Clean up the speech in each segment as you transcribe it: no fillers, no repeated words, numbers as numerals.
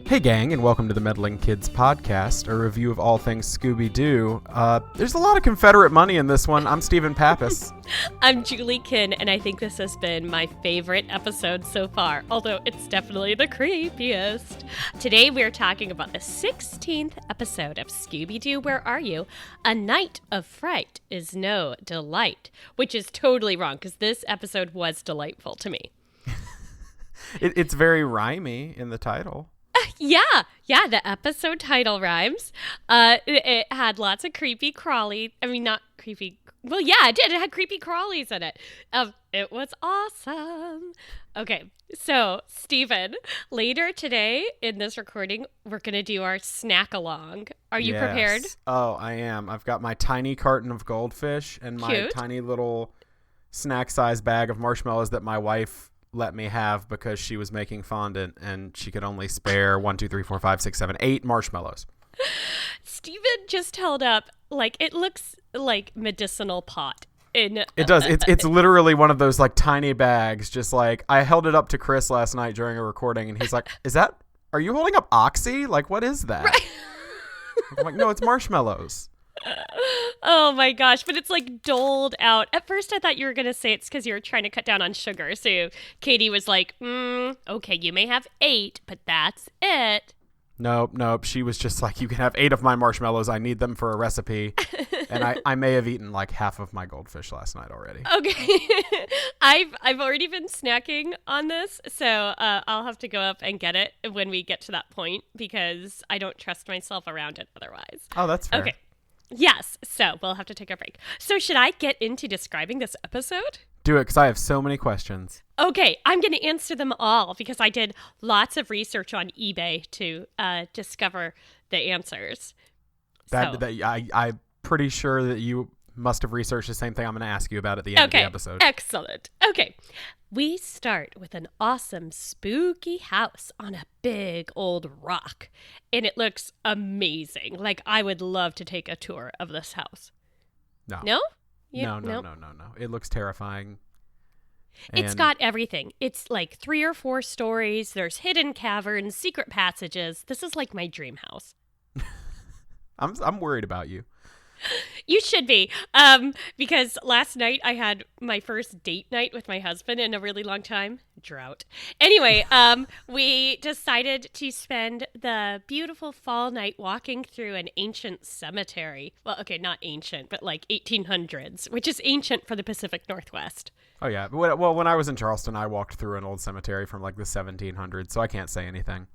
Hey gang, and welcome to the Meddling Kids podcast, a review of all things Scooby-Doo. There's a lot of Confederate money in this one. I'm Stephen Pappas. I'm Julie Kinn, and I think this has been my favorite episode so far, although it's definitely the creepiest. Today we're talking about the 16th episode of Scooby-Doo, Where Are You? A Night of Fright is No Delight, which is totally wrong, because this episode was delightful to me. It's very rhymey in the title. Yeah, the episode title rhymes. It had lots of creepy crawly. I mean, not creepy. Well, yeah, it did. It had creepy crawlies in it. It was awesome. Okay, so, Stephen, later today in this recording, we're going to do our snack along. Are you prepared? Oh, I am. I've got my tiny carton of goldfish and my tiny little snack-sized bag of marshmallows that my wife let me have because she was making fondant and she could only spare 8 marshmallows. Steven just held up, like, it looks like medicinal pot. It does. It's literally one of those like tiny bags. Just like I held it up to Chris last night during a recording and he's like, are you holding up Oxy? Like, what is that? Right. I'm like, no, it's marshmallows. Oh my gosh, but it's like doled out. At first I thought you were going to say it's because you were trying to cut down on sugar. So Katie was like, okay, you may have 8, but that's it. Nope. She was just like, you can have 8 of my marshmallows. I need them for a recipe. And I may have eaten like half of my goldfish last night already. Okay. I've already been snacking on this, so I'll have to go up and get it when we get to that point because I don't trust myself around it otherwise. Oh, that's fair. Okay. Yes, so we'll have to take a break. So should I get into describing this episode? Do it, because I have so many questions. Okay, I'm going to answer them all because I did lots of research on eBay to discover the answers. I'm pretty sure that you must have researched the same thing I'm going to ask you about at the end of the episode. Excellent. Okay, we start with an awesome spooky house on a big old rock, and it looks amazing. Like, I would love to take a tour of this house. No? No. It looks terrifying. It's got everything. It's like 3 or 4 stories. There's hidden caverns, secret passages. This is like my dream house. I'm worried about you. You should be, because last night I had my first date night with my husband in a really long time. Drought. Anyway, we decided to spend the beautiful fall night walking through an ancient cemetery. Well, okay, not ancient, but like 1800s, which is ancient for the Pacific Northwest. Oh, yeah. Well, when I was in Charleston, I walked through an old cemetery from like the 1700s, so I can't say anything.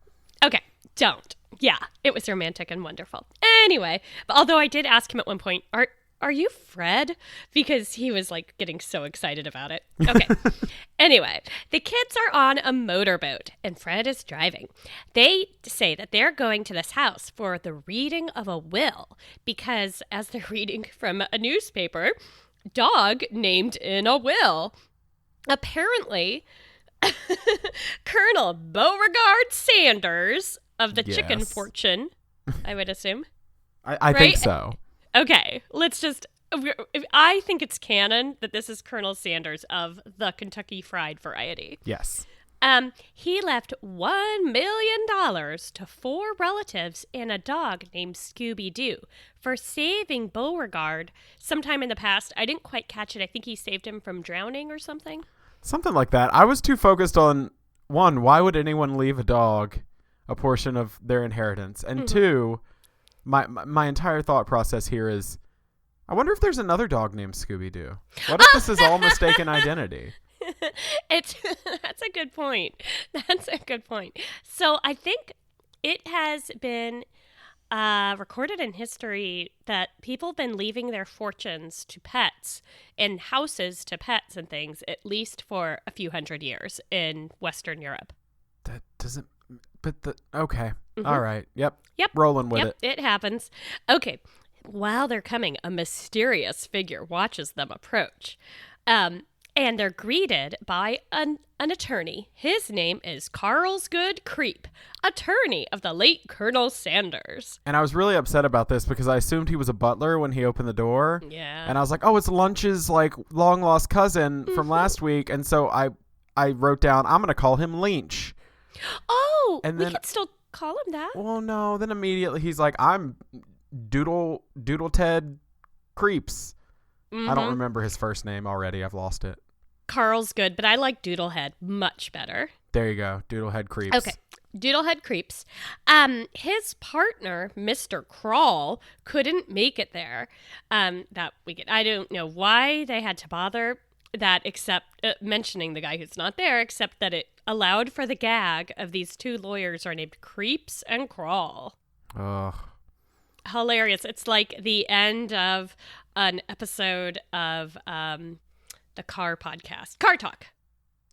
Okay, don't. Yeah, it was romantic and wonderful. Anyway, but although I did ask him at one point, are you Fred? Because he was like getting so excited about it. Okay. Anyway, the kids are on a motorboat and Fred is driving. They say that they're going to this house for the reading of a will because as they're reading from a newspaper, dog named in a will. Apparently, Colonel Beauregard Sanders of the chicken fortune, I would assume. I think so. Okay, I think it's canon that this is Colonel Sanders of the Kentucky Fried variety. Yes. He left $1 million to 4 relatives and a dog named Scooby-Doo for saving Beauregard sometime in the past. I didn't quite catch it. I think he saved him from drowning or something. Something like that. I was too focused on, 1, why would anyone leave a dog a portion of their inheritance? And 2, my entire thought process here is, I wonder if there's another dog named Scooby-Doo. What if this is all mistaken identity? That's a good point. That's a good point. So I think it has been recorded in history that people have been leaving their fortunes to pets and houses to pets and things at least for a few hundred years in Western Europe. That doesn't... Okay. All right. Yep. Rolling with it. It happens. Okay. While they're coming, a mysterious figure watches them approach. And they're greeted by an attorney. His name is Carlsgood Creep, attorney of the late Colonel Sanders. And I was really upset about this because I assumed he was a butler when he opened the door. Yeah. And I was like, oh, it's Lunch's like long lost cousin from last week. And so I wrote down, I'm going to call him Lynch. Oh, and we then, could still call him that. Well, no. Then immediately he's like, I'm Doodle Ted Creeps. Mm-hmm. I don't remember his first name already. I've lost it. Carl's good, but I like Doodlehead much better. There you go. Doodlehead Creeps. Okay. Doodlehead Creeps. His partner, Mr. Crawl, couldn't make it there that weekend. I don't know why they had to bother that, except mentioning the guy who's not there, except that it allowed for the gag of these two lawyers are named Creeps and Crawl. Ugh. Hilarious. It's like the end of an episode of the Car podcast. Car Talk.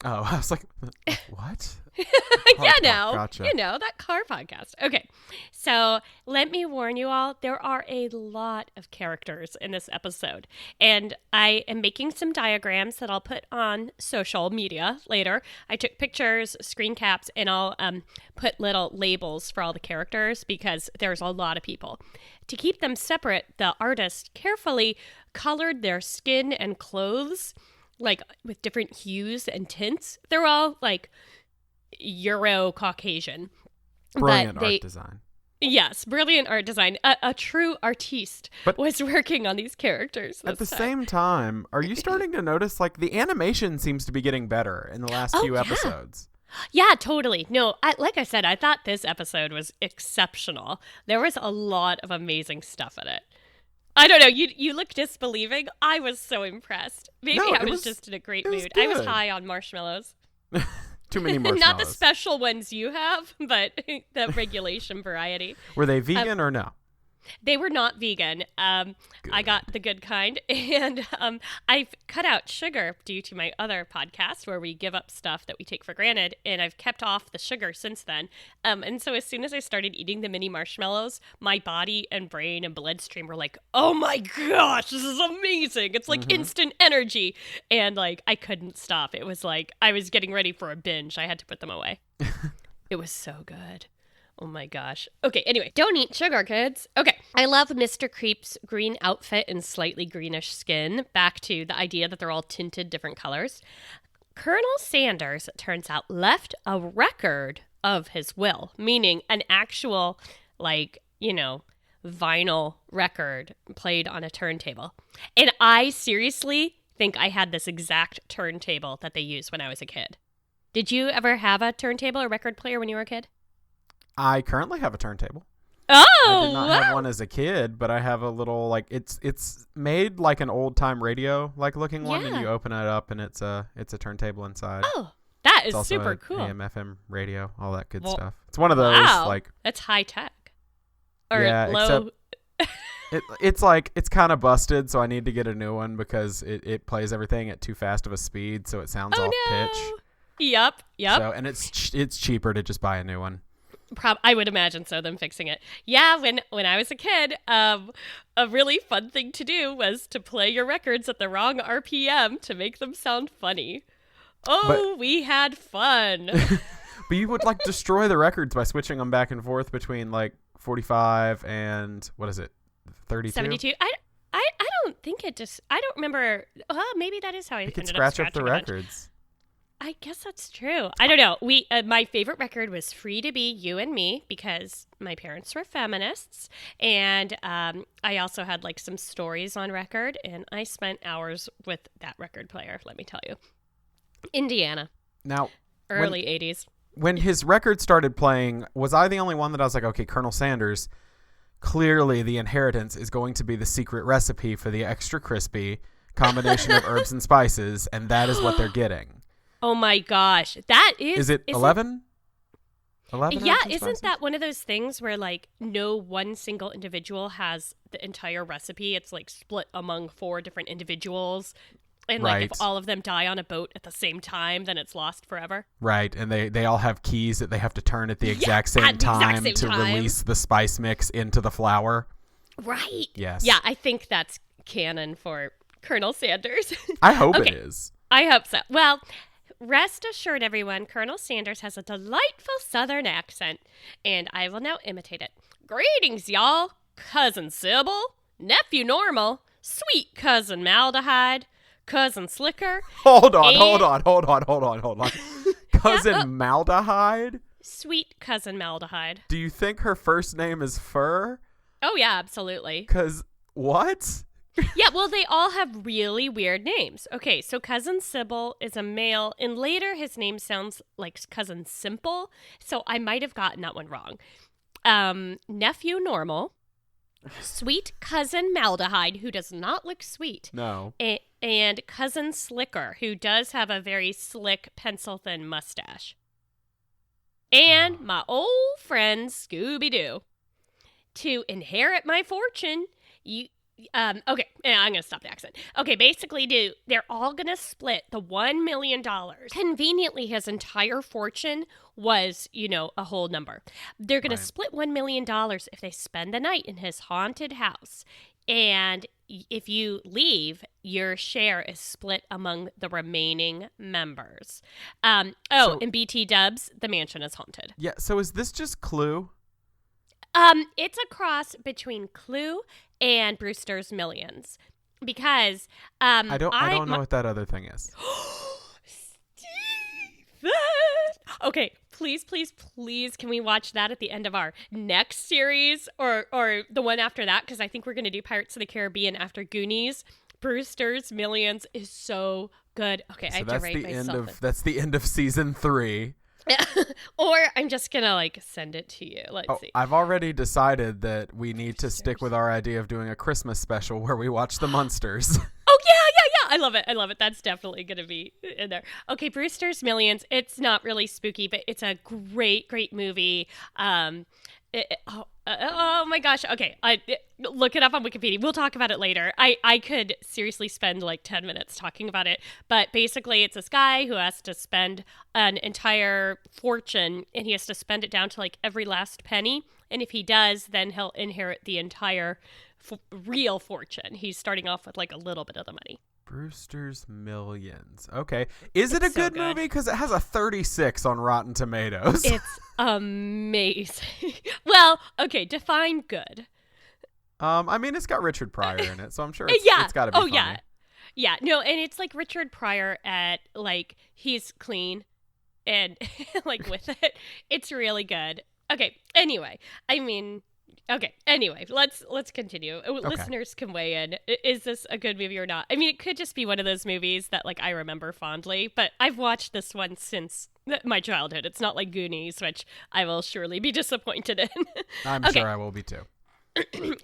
Oh, I was like, what? Gotcha. That car podcast. Okay, so let me warn you all, there are a lot of characters in this episode, and I am making some diagrams that I'll put on social media later. I took pictures, screen caps, and I'll put little labels for all the characters because there's a lot of people. To keep them separate, the artist carefully colored their skin and clothes like with different hues and tints. They're all like Euro Caucasian. Brilliant art design. Yes, brilliant art design. A true artiste was working on these characters. At the same time, are you starting to notice like the animation seems to be getting better in the last few episodes? Yeah, totally. No, like I said, I thought this episode was exceptional. There was a lot of amazing stuff in it. I don't know. You look disbelieving. I was so impressed. Maybe I was just in a great mood. I was high on marshmallows. Too many marshmallows. Not the special ones you have, but the regulation variety. Were they vegan or no? They were not vegan. I got the good kind, and I've cut out sugar due to my other podcast where we give up stuff that we take for granted, and I've kept off the sugar since then. And so as soon as I started eating the mini marshmallows, my body and brain and bloodstream were like, oh my gosh, this is amazing. It's like instant energy. And like, I couldn't stop. It was like I was getting ready for a binge. I had to put them away. It was so good. Oh my gosh. Okay, anyway, don't eat sugar, kids. Okay, I love Mr. Creep's green outfit and slightly greenish skin. Back to the idea that they're all tinted different colors. Colonel Sanders, it turns out, left a record of his will, meaning an actual, like, vinyl record played on a turntable. And I seriously think I had this exact turntable that they used when I was a kid. Did you ever have a turntable or record player when you were a kid? I currently have a turntable. Oh, I did not have one as a kid, but I have a little like it's made like an old time radio like looking one, and you open it up and it's a turntable inside. Oh, that is it's also super a cool. AM, FM radio, all that good stuff. It's one of those like that's high tech. Or yeah, low. Except it's kind of busted, so I need to get a new one because it plays everything at too fast of a speed, so it sounds off pitch. Yep. So and it's cheaper to just buy a new one. I would imagine so, them fixing it. Yeah, when I was a kid, a really fun thing to do was to play your records at the wrong RPM to make them sound funny. We had fun. But you would like destroy the records by switching them back and forth between like 45 and what is it, 32? 72. I don't think it just. I don't remember. Well, maybe that is how I it could ended scratch up the records. I guess that's true. I don't know. My favorite record was Free to Be You and Me because my parents were feminists. And I also had like some stories on record. And I spent hours with that record player, let me tell you. Indiana. Now, early 80s. When his record started playing, was I the only one that I was like, okay, Colonel Sanders, clearly the inheritance is going to be the secret recipe for the extra crispy combination of herbs and spices. And that is what they're getting. Oh my gosh. That is... Is it 11? 11 yeah, isn't that one of those things where like no one single individual has the entire recipe? It's like split among 4 different individuals. And like if all of them die on a boat at the same time, then it's lost forever. Right. And they all have keys that they have to turn at the exact same time to release the spice mix into the flour. Right. Yes. Yeah, I think that's canon for Colonel Sanders. I hope it is. I hope so. Well, rest assured, everyone, Colonel Sanders has a delightful Southern accent, and I will now imitate it. Greetings, y'all. Cousin Sybil, nephew Normal, sweet cousin Maldehyde, cousin Slicker. Hold on. Cousin Maldehyde? Sweet cousin Maldehyde. Do you think her first name is Fur? Oh, yeah, absolutely. Because what? Yeah, well, they all have really weird names. Okay, so Cousin Sybil is a male, and later his name sounds like Cousin Simple, so I might have gotten that one wrong. Nephew Normal, Sweet Cousin Maldehyde, who does not look sweet. No. And Cousin Slicker, who does have a very slick, pencil-thin mustache. And my old friend Scooby-Doo. To inherit my fortune, okay, I'm going to stop the accent. Okay, basically, they're all going to split the $1 million. Conveniently, his entire fortune was, a whole number. They're going to split $1 million if they spend the night in his haunted house. And if you leave, your share is split among the remaining members. And BT Dubs, the mansion is haunted. Yeah, so is this just Clue? It's a cross between Clue and Brewster's Millions, because I don't know what that other thing is. Steven! Okay, please, can we watch that at the end of our next series or the one after that? Because I think we're going to do Pirates of the Caribbean after Goonies. Brewster's Millions is so good. Okay, so I have to rate myself. That's the end of season 3. Or I'm just gonna send it to you. Let's see. I've already decided that we need to stick with our idea of doing a Christmas special where we watch the Munsters. Oh yeah. I love it. That's definitely gonna be in there. Okay, Brewster's Millions. It's not really spooky, but it's a great movie. Oh my gosh. Okay. Look it up on Wikipedia. We'll talk about it later. I could seriously spend 10 minutes talking about it. But basically, it's this guy who has to spend an entire fortune, and he has to spend it down to every last penny. And if he does, then he'll inherit the entire real fortune. He's starting off with a little bit of the money. Brewster's Millions. Okay. Is it a good movie? Because it has a 36 on Rotten Tomatoes. It's amazing. Well, okay, define good. I mean, it's got Richard Pryor in it, so I'm sure it's got to be funny. Yeah. No, and it's Richard Pryor at he's clean and with it. It's really good. Okay. Anyway, let's continue. Okay. Listeners can weigh in. Is this a good movie or not? I mean, it could just be one of those movies that I remember fondly, but I've watched this one since my childhood. It's not like Goonies, which I will surely be disappointed in. I'm sure I will be too.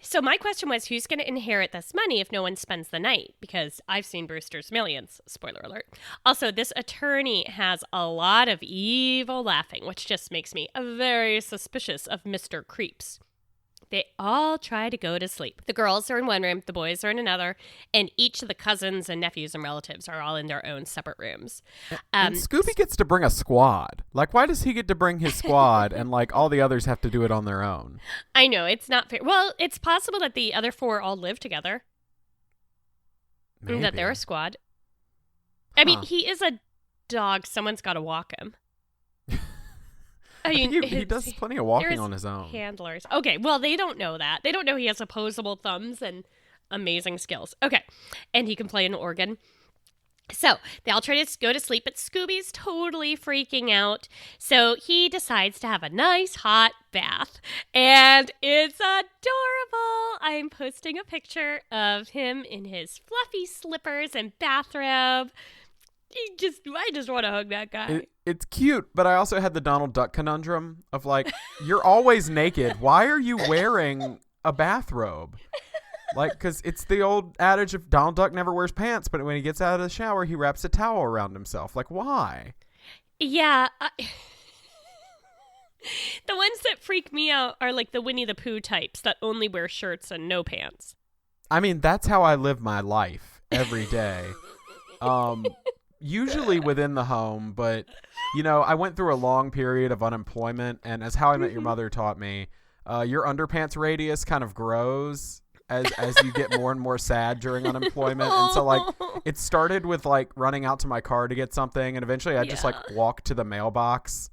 So my question was, who's going to inherit this money if no one spends the night? Because I've seen Brewster's Millions. Spoiler alert. Also, this attorney has a lot of evil laughing, which just makes me very suspicious of Mr. Creeps. They all try to go to sleep. The girls are in one room, the boys are in another, and each of the cousins and nephews and relatives are all in their own separate rooms. And Scooby gets to bring a squad. Why does he get to bring his squad and all the others have to do it on their own? I know, it's not fair. Well, it's possible that the other 4 all live together. Maybe. And that they're a squad. I mean, he is a dog. Someone's got to walk him. I mean, he does plenty of walking on his own. Handlers. Okay, well, they don't know that. They don't know he has opposable thumbs and amazing skills. Okay, and he can play an organ. So they all try to go to sleep, but Scooby's totally freaking out. So he decides to have a nice hot bath, and it's adorable. I'm posting a picture of him in his fluffy slippers and bathrobe. I just want to hug that guy. It's cute, but I also had the Donald Duck conundrum of you're always naked. Why are you wearing a bathrobe? Because it's the old adage of Donald Duck never wears pants, but when he gets out of the shower, he wraps a towel around himself. Why? Yeah. The ones that freak me out are the Winnie the Pooh types that only wear shirts and no pants. I mean, that's how I live my life every day. Usually within the home, but I went through a long period of unemployment, and as How I Met Your Mother taught me, your underpants radius kind of grows as you get more and more sad during unemployment. And so it started with running out to my car to get something, and eventually I just walk to the mailbox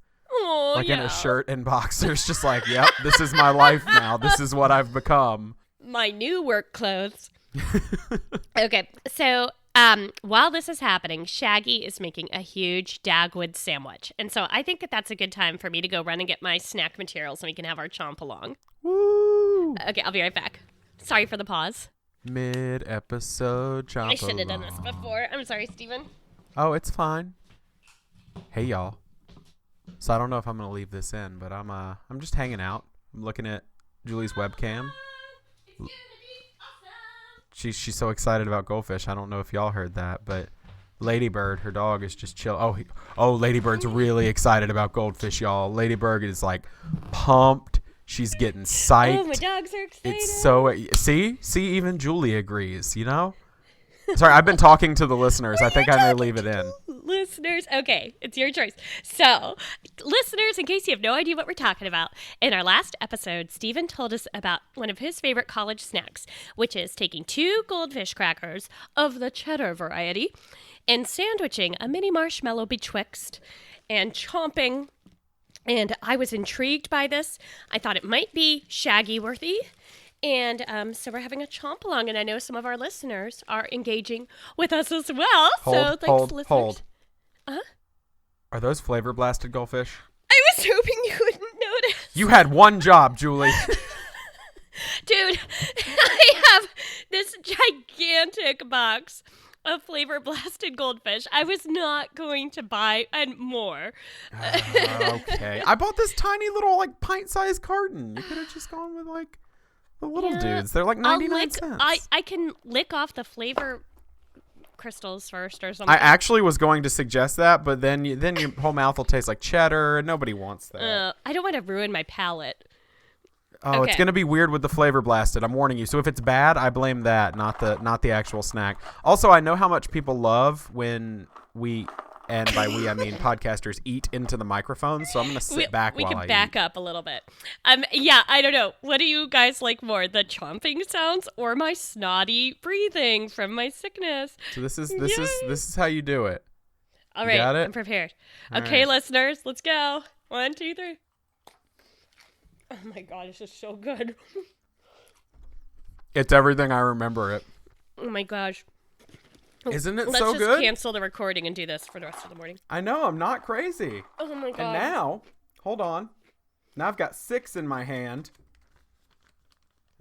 in a shirt and boxers, just yep, this is my life now. This is what I've become. My new work clothes. Okay, so While this is happening, Shaggy is making a huge Dagwood sandwich. And so I think that that's a good time for me to go run and get my snack materials and we can have our chomp along. Woo! Okay, I'll be right back. Sorry for the pause. Mid-episode chomp I shouldn't have done this before. I'm sorry, Steven. Oh, it's fine. Hey, y'all. So I don't know if I'm going to leave this in, but I'm just hanging out. I'm looking at Julie's webcam. It's gonna be awesome. She's so excited about goldfish. I don't know if y'all heard that, but Ladybird, her dog, is just chill. Oh, Ladybird's really excited about goldfish, y'all. Ladybird is like pumped. She's getting psyched. Oh, my dogs are excited. It's so see, even Julie agrees. You know. Sorry, I've been talking to the listeners. I think I may leave it in. Listeners, okay, it's your choice. So, listeners, in case you have no idea what we're talking about, in our last episode, Stephen told us about one of his favorite college snacks, which is taking 2 goldfish crackers of the cheddar variety and sandwiching a mini marshmallow betwixt and chomping. And I was intrigued by this. I thought it might be Shaggy worthy. And so we're having a chomp along, and I know some of our listeners are engaging with us as well. So thanks, listeners. Hold. Uh-huh. Are those flavor blasted goldfish? I was hoping you wouldn't notice. You had one job, Julie. Dude, I have this gigantic box of flavor blasted goldfish. I was not going to buy more. Okay. I bought this tiny little like pint-sized carton. You could have just gone with like the little dudes. They're like 99 cents. I can lick off the flavor crystals first or something. I actually was going to suggest that, but then your whole mouth will taste like cheddar. Nobody wants that. I don't want to ruin my palate. Oh, okay. It's going to be weird with the flavor blasted. I'm warning you. So if it's bad, I blame that, not the actual snack. Also, I know how much people love when we, and by we I mean podcasters, eat into the microphone. So I'm going to sit back while I eat. We can back up a little bit. Yeah, I don't know. What do you guys like more, the chomping sounds or my snotty breathing from my sickness? So this is how you do it. All right, I'm prepared. Okay, right. Listeners, let's go. 1, 2, 3. Oh my god, this is so good. It's everything I remember it. Oh my gosh. Isn't it so good? Let's just cancel the recording and do this for the rest of the morning. I know, I'm not crazy. Oh my god. And now, hold on. Now I've got 6 in my hand.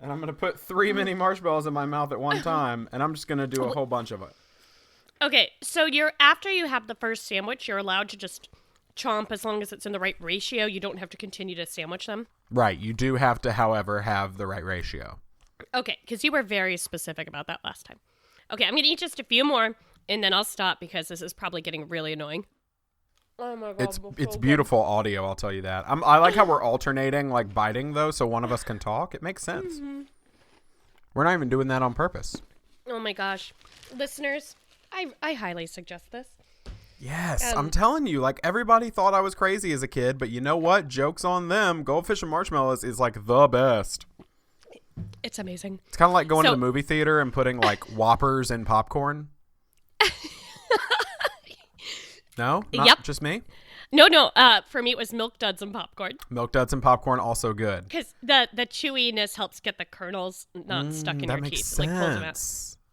And I'm going to put 3 mini marshmallows in my mouth at one time. And I'm just going to do a whole bunch of it. Okay, so after you have the first sandwich, you're allowed to just chomp as long as it's in the right ratio. You don't have to continue to sandwich them. Right. You do have to, however, have the right ratio. Okay, because you were very specific about that last time. Okay, I'm going to eat just a few more, and then I'll stop because this is probably getting really annoying. Oh my god. It's beautiful audio, I'll tell you that. I like how we're alternating, like biting, though, so one of us can talk. It makes sense. Mm-hmm. We're not even doing that on purpose. Oh my gosh. Listeners, I highly suggest this. Yes, I'm telling you, like, everybody thought I was crazy as a kid, but you know what? Joke's on them. Goldfish and marshmallows is, like, the best. It's amazing. It's kind of like going to the movie theater and putting, like, Whoppers in popcorn. No? Not just me? No. For me, it was Milk Duds and popcorn. Milk Duds and popcorn, also good. Because the chewiness helps get the kernels not stuck in your teeth. Sense. Like, pulls them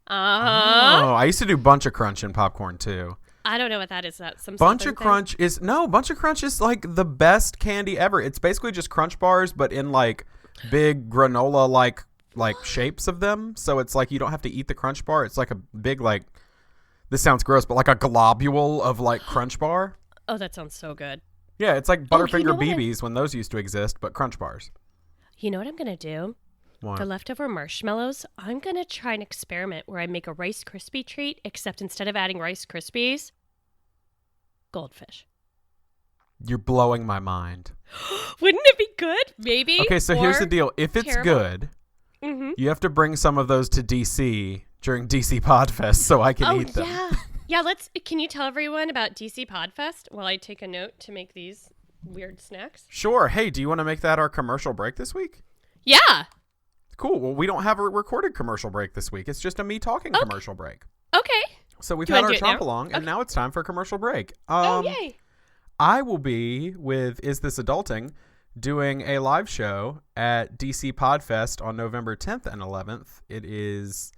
out. Oh, I used to do Bunch of Crunch in popcorn, too. I don't know what that is. That some Bunch of Crunch is like the best candy ever. It's basically just Crunch bars, but in like big granola like shapes of them. So it's like you don't have to eat the Crunch bar. It's like a big like. This sounds gross, but like a globule of like Crunch bar. Oh, that sounds so good. Yeah, it's like Butterfinger BBs when those used to exist, but Crunch bars. You know what I'm gonna do? What? The leftover marshmallows, I'm going to try an experiment where I make a Rice Krispie treat, except instead of adding Rice Krispies, goldfish. You're blowing my mind. Wouldn't it be good? Maybe. Okay, so here's the deal. If it's good, you have to bring some of those to DC during DC Podfest so I can eat them. Yeah, can you tell everyone about DC Podfest while I take a note to make these weird snacks? Sure. Hey, do you want to make that our commercial break this week? Yeah. Cool. Well, we don't have a recorded commercial break this week. It's just a me talking commercial break. Okay. So we've had our chomp along, and now it's time for a commercial break. Yay. I will be with Is This Adulting doing a live show at DC Podfest on November 10th and 11th. It is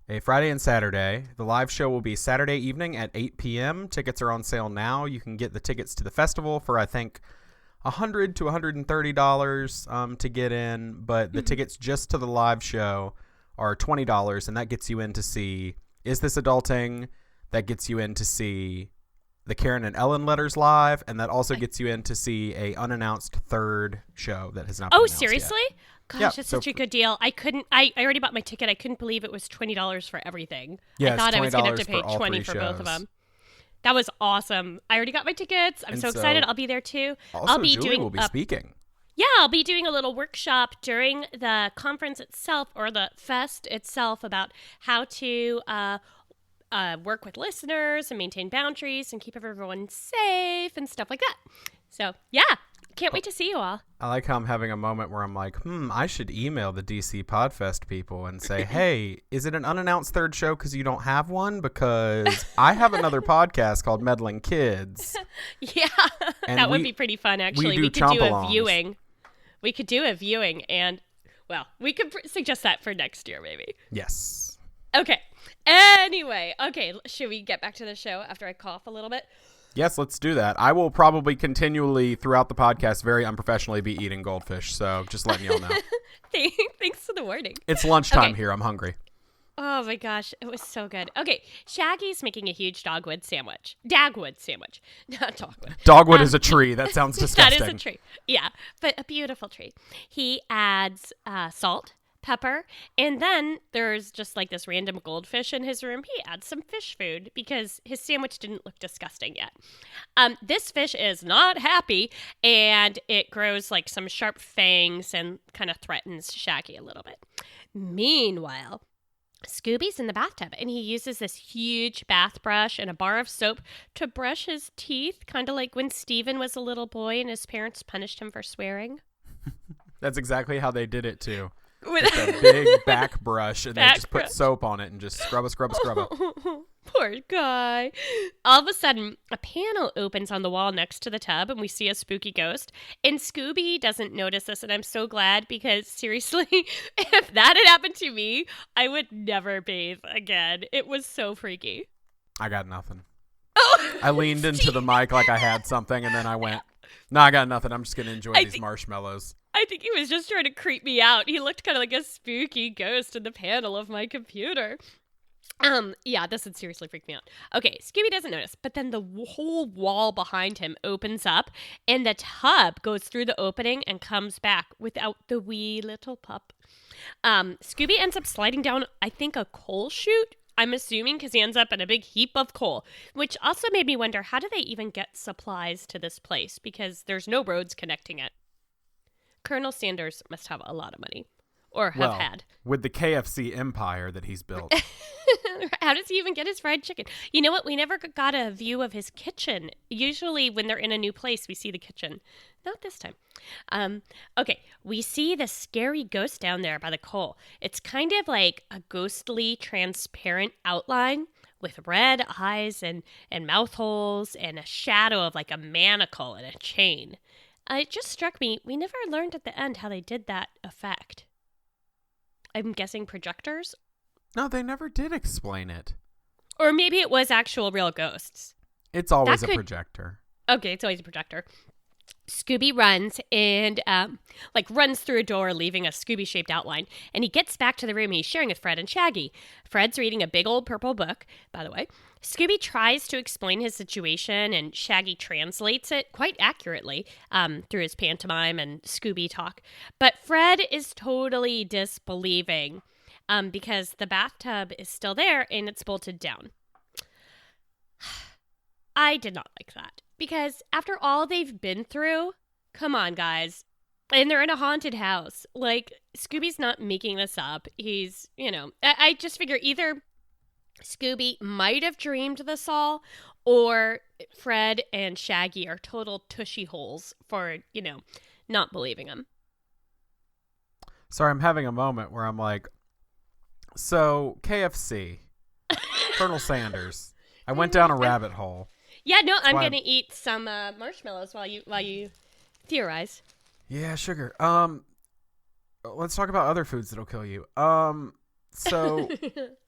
a Friday and Saturday. The live show will be Saturday evening at 8 p.m. Tickets are on sale now. You can get the tickets to the festival for, I think, $100 to $130 to get in, but the tickets just to the live show are $20, and that gets you in to see Is This Adulting? That gets you in to see the Karen and Ellen letters live, and that also gets you in to see a unannounced third show that has not been announced seriously? yet. Gosh, that's such a good deal. I already bought my ticket. I couldn't believe it was $20 for everything. Yeah, I thought I was going to have to pay for $20 for both of them. That was awesome. I already got my tickets. I'm so excited. I'll be there too. Also, I'll be Julie will be speaking. Yeah, I'll be doing a little workshop during the conference itself or the fest itself about how to work with listeners and maintain boundaries and keep everyone safe and stuff like that. So, yeah, can't wait to see you all. I like how I'm having a moment where I'm like, I should email the DC Podfest people and say, hey, is it an unannounced third show because you don't have one? Because I have another podcast called Meddling Kids. Yeah, that would be pretty fun, actually. We could do a viewing. We could do a viewing, and, well, we could suggest that for next year, maybe. Yes. Okay. Anyway, should we get back to the show after I cough a little bit? Yes, let's do that. I will probably continually throughout the podcast very unprofessionally be eating goldfish, so just letting y'all know. Thanks for the warning. It's lunchtime here. I'm hungry. Oh my gosh, it was so good. Okay, Shaggy's making a huge Dagwood sandwich. Not dogwood. Dogwood is a tree. That sounds disgusting. That is a tree. Yeah, but a beautiful tree. He adds salt, pepper, and then there's just like this random goldfish in his room. He adds some fish food because his sandwich didn't look disgusting yet. This fish is not happy, and it grows like some sharp fangs and kind of threatens Shaggy a little bit. Meanwhile, Scooby's in the bathtub, and he uses this huge bath brush and a bar of soap to brush his teeth, kind of like when Steven was a little boy and his parents punished him for swearing. That's exactly how they did it, too. With a big back brush, and they just put soap on it and just scrub it. Poor guy. All of a sudden, a panel opens on the wall next to the tub, and we see a spooky ghost. And Scooby doesn't notice this, and I'm so glad because, seriously, if that had happened to me, I would never bathe again. It was so freaky. I got nothing. Oh, I leaned into the mic like I had something, and then I went, no, I got nothing. I'm just going to enjoy these marshmallows. I think he was just trying to creep me out. He looked kind of like a spooky ghost in the panel of my computer. Yeah, this would seriously freak me out. Okay, Scooby doesn't notice, but then the whole wall behind him opens up, and the tub goes through the opening and comes back without the wee little pup. Scooby ends up sliding down, I think, a coal chute. I'm assuming because he ends up in a big heap of coal, which also made me wonder, how do they even get supplies to this place? Because there's no roads connecting it. Colonel Sanders must have a lot of money. Or have had. With the KFC empire that he's built. How does he even get his fried chicken? You know what? We never got a view of his kitchen. Usually when they're in a new place, we see the kitchen. Not this time. Okay, we see the scary ghost down there by the coal. It's kind of like a ghostly, transparent outline with red eyes and mouth holes and a shadow of like a manacle and a chain. It just struck me, we never learned at the end how they did that effect. I'm guessing projectors? No, they never did explain it. Or maybe it was actual real ghosts. It's always a projector. Okay, it's always a projector. Scooby runs and runs through a door, leaving a Scooby-shaped outline. And he gets back to the room he's sharing with Fred and Shaggy. Fred's reading a big old purple book, by the way. Scooby tries to explain his situation, and Shaggy translates it quite accurately through his pantomime and Scooby talk. But Fred is totally disbelieving because the bathtub is still there and it's bolted down. I did not like that. Because after all they've been through, come on, guys. And they're in a haunted house. Like, Scooby's not making this up. He's, I just figure either Scooby might have dreamed this all, or Fred and Shaggy are total tushy holes for, not believing him. Sorry, I'm having a moment where I'm like, so KFC, Colonel Sanders. I went down a rabbit hole. Yeah, no, I'm going to eat some marshmallows while you theorize. Yeah, sugar. Let's talk about other foods that'll kill you. So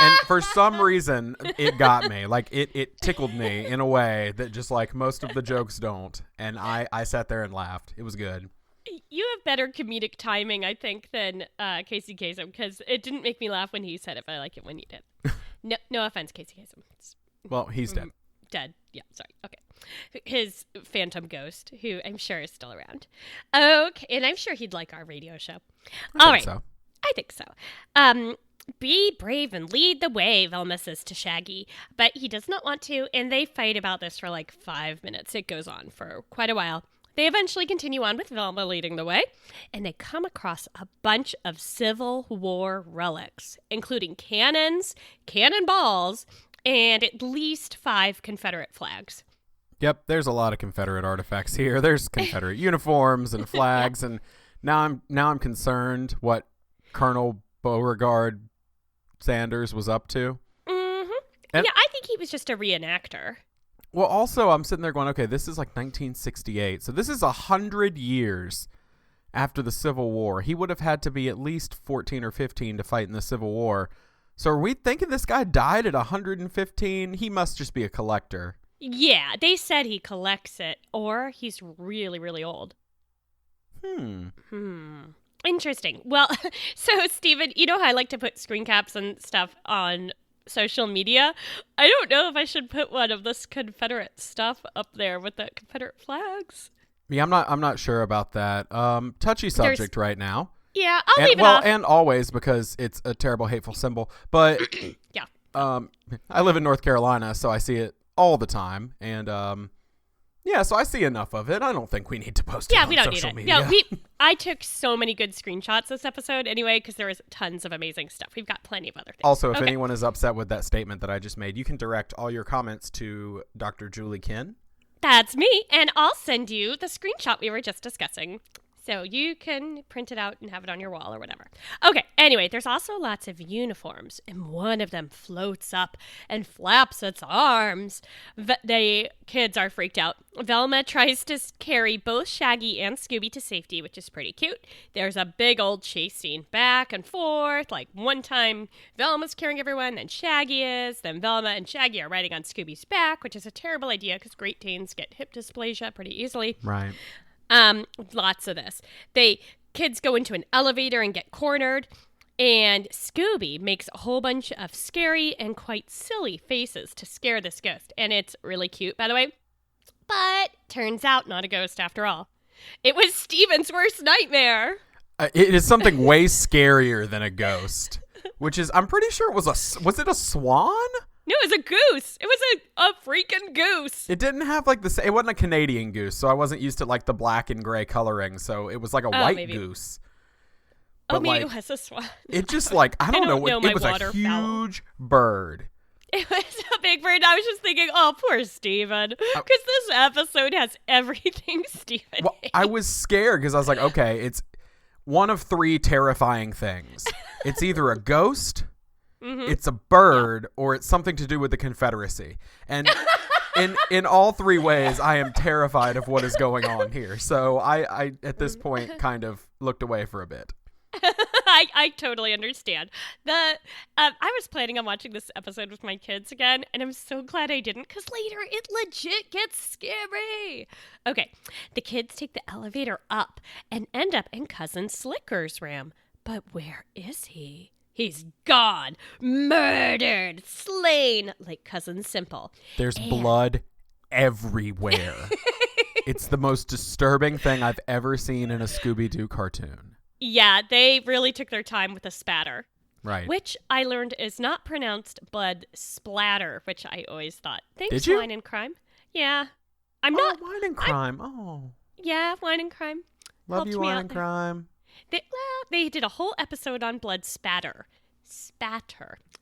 And for some reason, it got me. Like, it tickled me in a way that just, like, most of the jokes don't. And I sat there and laughed. It was good. You have better comedic timing, I think, than Casey Kasem, because it didn't make me laugh when he said it, but I like it when you did. No offense, Casey Kasem. Well, he's dead. Dead. Yeah, sorry. Okay. His phantom ghost, who I'm sure is still around. Okay, and I'm sure he'd like our radio show. All right. So. I think so. Be brave and lead the way, Velma says to Shaggy, but he does not want to, and they fight about this for like 5 minutes. It goes on for quite a while. They eventually continue on with Velma leading the way, and they come across a bunch of Civil War relics, including cannons, cannonballs, and at least 5 Confederate flags. Yep, there's a lot of Confederate artifacts here. There's Confederate uniforms and flags, and now I'm concerned what Colonel Beauregard Sanders was up to. Mm-hmm. Yeah, I think he was just a reenactor. Well, also, I'm sitting there going, okay, this is like 1968. So this is 100 years after the Civil War. He would have had to be at least 14 or 15 to fight in the Civil War. So are we thinking this guy died at 115? He must just be a collector. Yeah, they said he collects it, or he's really, really old. Interesting. Well, so, Steven, you know how I like to put screen caps and stuff on social media? I don't know if I should put one of this Confederate stuff up there with the Confederate flags. Yeah, I'm not sure about that. Touchy subject right now. Yeah, I'll leave it off. And always, because it's a terrible, hateful symbol. But yeah. I live in North Carolina, so I see it all the time. And yeah, so I see enough of it. I don't think we need to post it on social media. Yeah, I took so many good screenshots this episode anyway, because there was tons of amazing stuff. We've got plenty of other things. Also, if anyone is upset with that statement that I just made, you can direct all your comments to Dr. Julie Kin. That's me, and I'll send you the screenshot we were just discussing. So you can print it out and have it on your wall or whatever. Okay, anyway, there's also lots of uniforms, and one of them floats up and flaps its arms. The kids are freaked out. Velma tries to carry both Shaggy and Scooby to safety, which is pretty cute. There's a big old chase scene back and forth. Like one time Velma's carrying everyone, then Shaggy is. Then Velma and Shaggy are riding on Scooby's back, which is a terrible idea because Great Danes get hip dysplasia pretty easily. Right. Lots of this. Kids go into an elevator and get cornered, and Scooby makes a whole bunch of scary and quite silly faces to scare this ghost. And it's really cute, by the way. But turns out not a ghost after all. It was Steven's worst nightmare. It is something way scarier than a ghost, which is, I'm pretty sure it was it a swan? No, it was a goose. It was a freaking goose. It didn't have like it wasn't a Canadian goose, so I wasn't used to like the black and gray coloring, so it was like a white goose. But maybe it was a swan. It just like, I don't know. It was a huge bird. It was a big bird. I was just thinking, oh, poor Steven. Because this episode has everything Steven hates. I was scared because I was like, okay, it's one of 3 terrifying things. It's either a ghost, it's a bird, or it's something to do with the Confederacy. And in all 3 ways, I am terrified of what is going on here. So I at this point kind of looked away for a bit. I totally understand. I was planning on watching this episode with my kids again, and I'm so glad I didn't, because later it legit gets scary. Okay, the kids take the elevator up and end up in Cousin Slicker's room. But where is he? He's gone, murdered, slain, like Cousin Simple. There's blood everywhere. It's the most disturbing thing I've ever seen in a Scooby-Doo cartoon. Yeah, they really took their time with the spatter. Right. Which I learned is not pronounced blood splatter, which I always thought. Thanks, Did you? Wine and Crime. Yeah. I'm not. not. Wine and Crime. Yeah, Wine and Crime. Love you, Wine and Crime. They did a whole episode on blood spatter.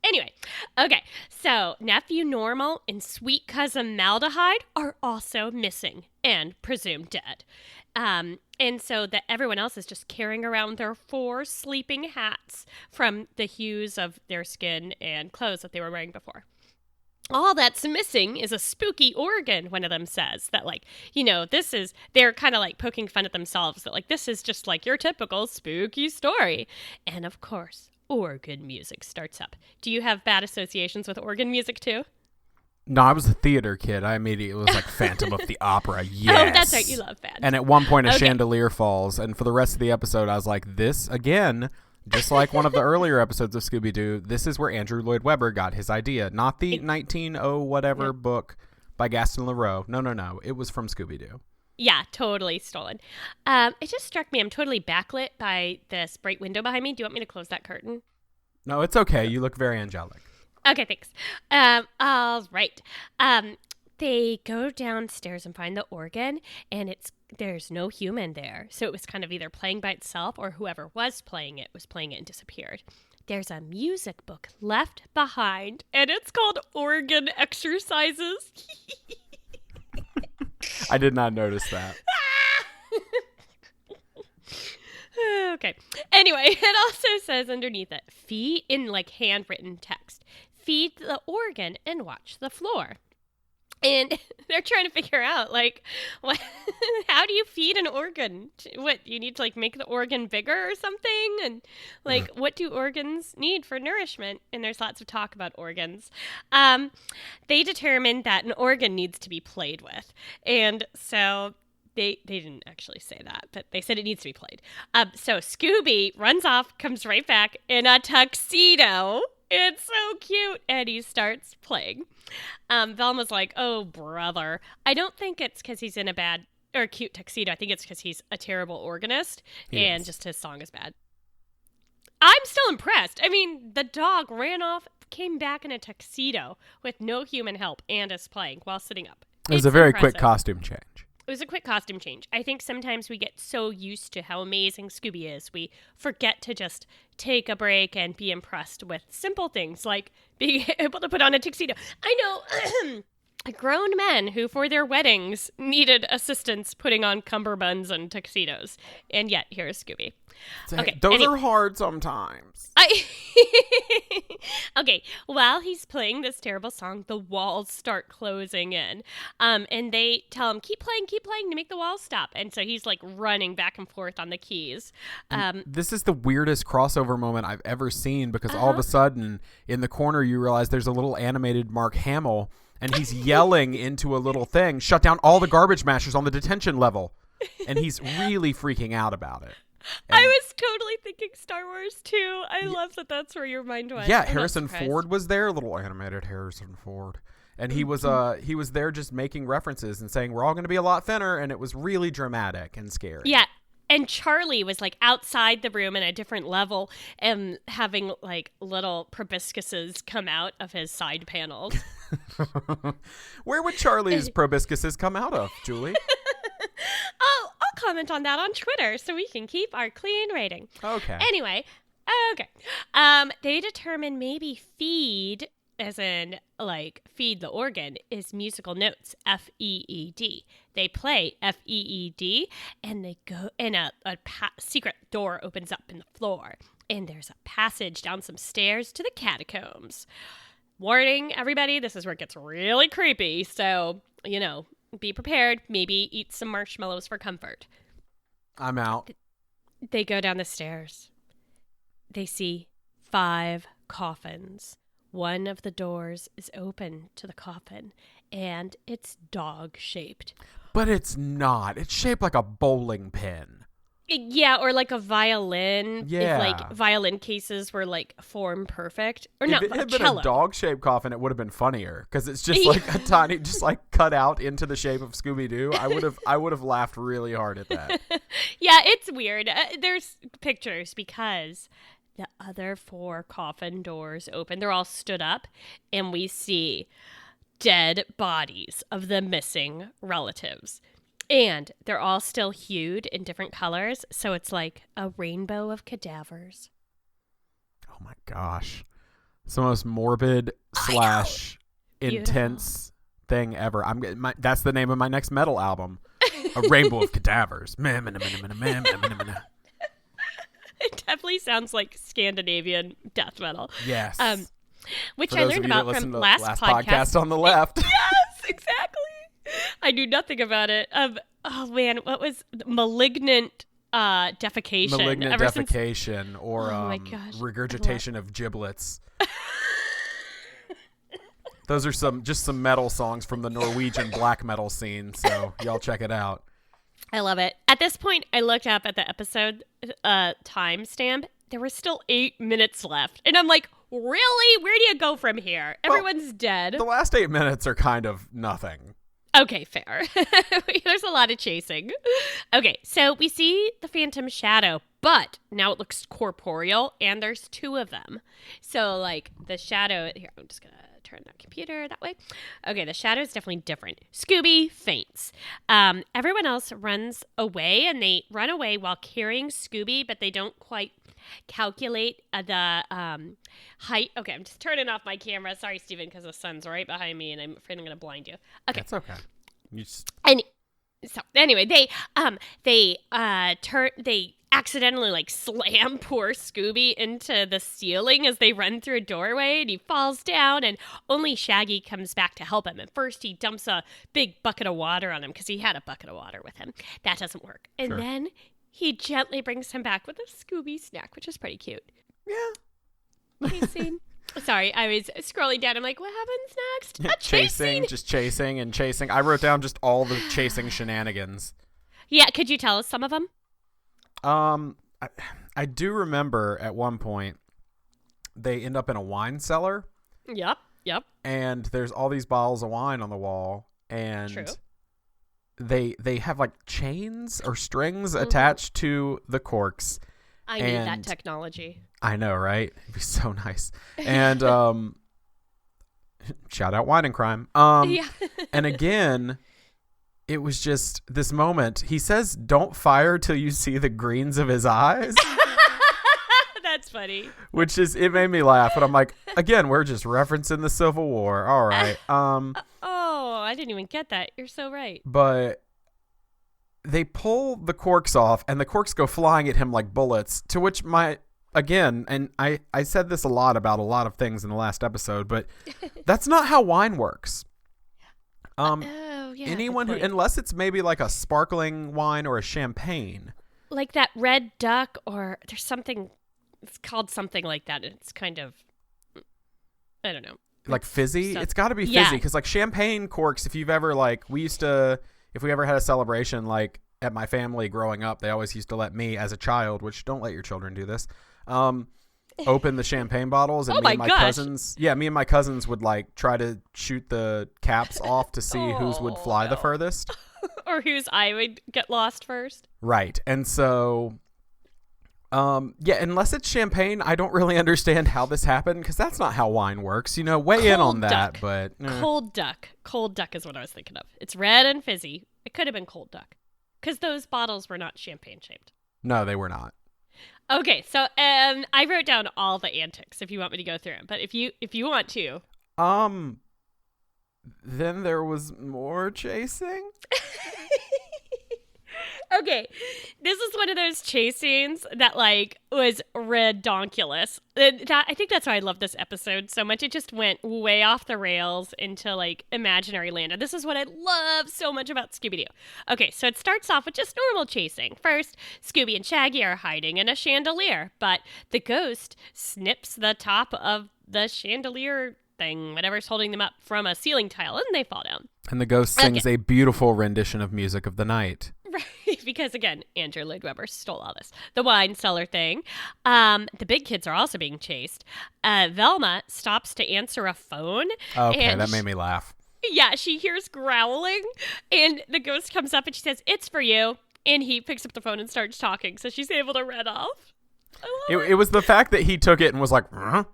Anyway, okay, so Nephew Normal and Sweet Cousin Maldehyde are also missing and presumed dead. And so that everyone else is just carrying around their 4 sleeping hats from the hues of their skin and clothes that they were wearing before. All that's missing is a spooky organ, one of them says. That, like, they're kind of like poking fun at themselves. That, like, this is just like your typical spooky story. And, of course, organ music starts up. Do you have bad associations with organ music too? No, I was a theater kid. I immediately was like Phantom of the Opera. Yes. Oh, that's right. You love bands. And at one point, a chandelier falls. And for the rest of the episode, I was like, this, again, just like one of the earlier episodes of Scooby-Doo, this is where Andrew Lloyd Webber got his idea. Not the 1900 book by Gaston Leroux. No. It was from Scooby-Doo. Yeah, totally stolen. It just struck me. I'm totally backlit by this bright window behind me. Do you want me to close that curtain? No, it's okay. You look very angelic. Okay, thanks. All right. They go downstairs and find the organ, and there's no human there. So it was kind of either playing by itself or whoever was playing it and disappeared. There's a music book left behind, and it's called Organ Exercises. I did not notice that. Okay. Anyway, it also says underneath it, feed in like handwritten text, feed the organ and watch the floor. And they're trying to figure out, like, how do you feed an organ? What, you need to, like, make the organ bigger or something? And, like, what do organs need for nourishment? And there's lots of talk about organs. They determined that an organ needs to be played with. And so they didn't actually say that, but they said it needs to be played. So Scooby runs off, comes right back in a tuxedo. It's so cute. And he starts playing. Velma's like, oh, brother. I don't think it's because he's in a bad or cute tuxedo. I think it's because he's a terrible organist and just his song is bad. I'm still impressed. I mean, the dog ran off, came back in a tuxedo with no human help and is playing while sitting up. It was a very quick costume change. It was a quick costume change. I think sometimes we get so used to how amazing Scooby is, we forget to just take a break and be impressed with simple things like being able to put on a tuxedo. I know grown men who, for their weddings, needed assistance putting on cummerbunds and tuxedos. And yet, here's Scooby. Okay, those are hard sometimes. Okay, while he's playing this terrible song, the walls start closing in. And they tell him, keep playing to make the walls stop. And so he's like running back and forth on the keys. This is the weirdest crossover moment I've ever seen because all of a sudden, in the corner, you realize there's a little animated Mark Hamill. And he's yelling into a little thing, shut down all the garbage mashers on the detention level. And he's really freaking out about it. And I was totally thinking Star Wars too. I love that that's where your mind went. Yeah, Harrison Ford was there, little animated Harrison Ford. And he was there just making references and saying, we're all going to be a lot thinner. And it was really dramatic and scary. Yeah. And Charlie was like outside the room in a different level and having like little proboscises come out of his side panels. Where would Charlie's proboscises come out of, Julie? Oh, I'll comment on that on Twitter so we can keep our clean rating. Okay. Anyway, okay. They determine maybe feed, as in like feed the organ, is musical notes, F-E-E-D. They play F-E-E-D, and they go, and a secret door opens up in the floor, and there's a passage down some stairs to the catacombs. Warning, everybody, this is where it gets really creepy, so, you know, be prepared. Maybe eat some marshmallows for comfort. I'm out. They go down the stairs. They see 5 coffins. One of the doors is open to the coffin, and it's dog-shaped. But it's not. It's shaped like a bowling pin. Yeah, or like a violin. Yeah. If like violin cases were like form perfect. Or if not, it had cello. been a dog-shaped coffin, it would have been funnier because it's just like a tiny, just like cut out into the shape of Scooby-Doo. I would have laughed really hard at that. Yeah, it's weird. There's pictures because the other 4 coffin doors open. They're all stood up, and we see dead bodies of the missing relatives. And they're all still hued in different colors, so it's like a rainbow of cadavers. Oh my gosh. It's the most morbid / intense thing ever. That's the name of my next metal album. A rainbow of cadavers. It definitely sounds like Scandinavian death metal. Yes. Which I learned about from last podcast on the left. Yes, exactly. I knew nothing about it. Oh man, what was Malignant defecation. Malignant ever since. defecation or Oh my gosh, regurgitation of giblets. Those are some metal songs from the Norwegian black metal scene, so y'all check it out. I love it. At this point, I looked up at the episode timestamp. There were still 8 minutes left. And I'm like, really? Where do you go from here? Everyone's dead. The last 8 minutes are kind of nothing. Okay, fair. There's a lot of chasing. Okay, so we see the phantom shadow, but now it looks corporeal, and there's 2 of them. So, like, the shadow... Here, I'm just going to turn that computer that way. Okay, the shadow is definitely different. Scooby faints. Everyone else runs away, and they run away while carrying Scooby, but they don't quite calculate the height. Okay, I'm just turning off my camera. Sorry, Steven, because the sun's right behind me, and I'm afraid I'm going to blind you. Okay. That's okay. So anyway, they accidentally like slam poor Scooby into the ceiling as they run through a doorway, and he falls down, and only Shaggy comes back to help him. At first, he dumps a big bucket of water on him because he had a bucket of water with him. That doesn't work. And then he gently brings him back with a Scooby snack, which is pretty cute. Yeah. Hey, scene. Sorry, I was scrolling down. I'm like, what happens next? A chasing, just chasing and chasing. I wrote down just all the chasing shenanigans. Yeah, could you tell us some of them? I do remember at one point they end up in a wine cellar. Yep. And there's all these bottles of wine on the wall, and True. they have like chains or strings attached to the corks. I need that technology. I know, right? It'd be so nice. And shout out Wine and Crime. Yeah. And again, it was just this moment. He says, "Don't fire till you see the greens of his eyes." That's funny. It made me laugh. And I'm like, again, we're just referencing the Civil War. All right. Oh, I didn't even get that. You're so right. But they pull the corks off, and the corks go flying at him like bullets, to which and I said this a lot about a lot of things in the last episode, but that's not how wine works. Anyone who, unless it's maybe like a sparkling wine or a champagne. Like that Red Duck, or there's something, it's called something like that. It's kind of, I don't know. Like fizzy? So, it's got to be fizzy, because like champagne corks, if you've ever if we ever had a celebration, like at my family growing up, they always used to let me as a child, which don't let your children do this, open the champagne bottles, and me and my cousins would like try to shoot the caps off to see whose would fly the furthest. Or whose eye would get lost first. Right. And so, unless it's champagne, I don't really understand how this happened, because that's not how wine works. Weigh in on that. But Cold Duck. Cold Duck is what I was thinking of. It's red and fizzy. It could have been Cold Duck, because those bottles were not champagne shaped. No, they were not. Okay, so I wrote down all the antics if you want me to go through them. But if you want to. Then there was more chasing. Okay, this is one of those chase scenes that was redonkulous. I think that's why I love this episode so much. It just went way off the rails into imaginary land. And this is what I love so much about Scooby-Doo. Okay, so it starts off with just normal chasing. First, Scooby and Shaggy are hiding in a chandelier, but the ghost snips the top of the chandelier thing, whatever's holding them up, from a ceiling tile, and they fall down. And the ghost sings a beautiful rendition of Music of the Night. Right, because again, Andrew Lloyd Webber stole all this. The wine cellar thing. The big kids are also being chased. Velma stops to answer a phone. Okay, that made me laugh. Yeah, she hears growling, and the ghost comes up and she says, "It's for you." And he picks up the phone and starts talking, so she's able to run off. It was the fact that he took it and was like, huh?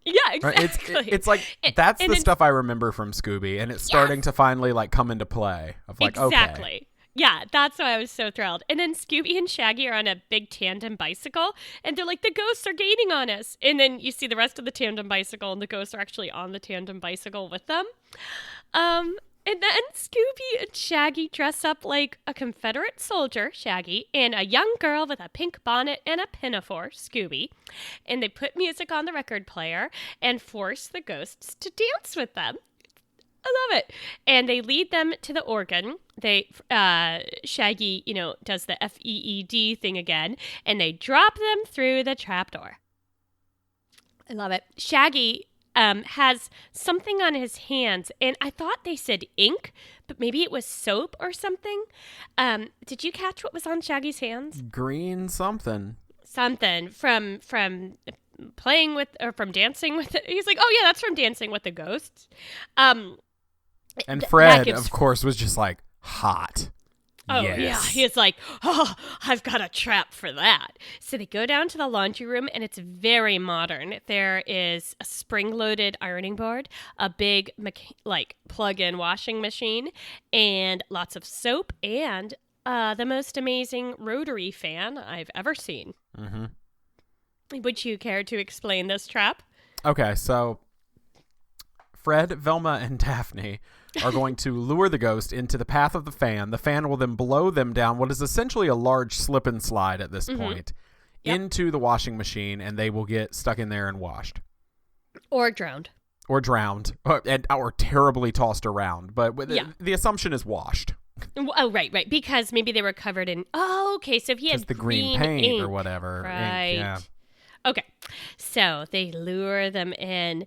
Yeah, exactly. It's like, that's the stuff I remember from Scooby, and it's starting to finally come into play. Exactly. Okay. Yeah, that's why I was so thrilled. And then Scooby and Shaggy are on a big tandem bicycle, and they're like, the ghosts are gaining on us. And then you see the rest of the tandem bicycle, and the ghosts are actually on the tandem bicycle with them. And then Scooby and Shaggy dress up like a Confederate soldier, Shaggy, and a young girl with a pink bonnet and a pinafore, Scooby. And they put music on the record player and force the ghosts to dance with them. I love it. And they lead them to the organ. Shaggy, does the FEED thing again, and they drop them through the trapdoor. I love it. Shaggy has something on his hands, and I thought they said ink, but maybe it was soap or something. Did you catch what was on Shaggy's hands? Green something. Something from playing with, or from dancing with it. He's like, oh yeah, that's from Dancing with the Ghosts. And Fred, of course, was just like, hot. Oh, yes. Yeah. He's like, oh, I've got a trap for that. So they go down to the laundry room, and it's very modern. There is a spring-loaded ironing board, a big, plug-in washing machine, and lots of soap, and the most amazing rotary fan I've ever seen. Mm-hmm. Would you care to explain this trap? Okay, so Fred, Velma, and Daphne are going to lure the ghost into the path of the fan. The fan will then blow them down what is essentially a large slip and slide at this point into the washing machine, and they will get stuck in there and washed. Or drowned. Or drowned. Or terribly tossed around. But the assumption is washed. Oh, right. Because maybe they were covered in... Oh, okay. So if he had the green paint ink, or whatever. Right. Ink, yeah. Okay. So they lure them in.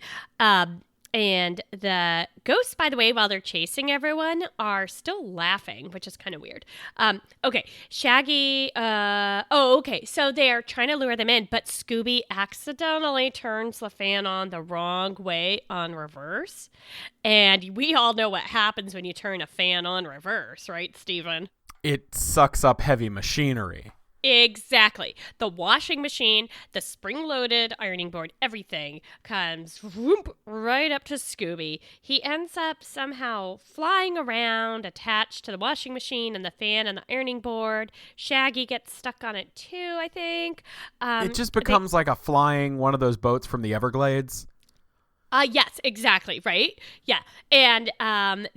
And the ghosts, by the way, while they're chasing everyone, are still laughing, which is kind of weird. Okay, Shaggy, okay, so they're trying to lure them in, but Scooby accidentally turns the fan on the wrong way on reverse. And we all know what happens when you turn a fan on reverse, right, Steven? It sucks up heavy machinery. Exactly. The washing machine, the spring-loaded ironing board, everything comes whoop, right up to Scooby. He ends up somehow flying around, attached to the washing machine and the fan and the ironing board. Shaggy gets stuck on it too, I think. It just becomes like a flying one of those boats from the Everglades. Yes, exactly, right? Yeah. And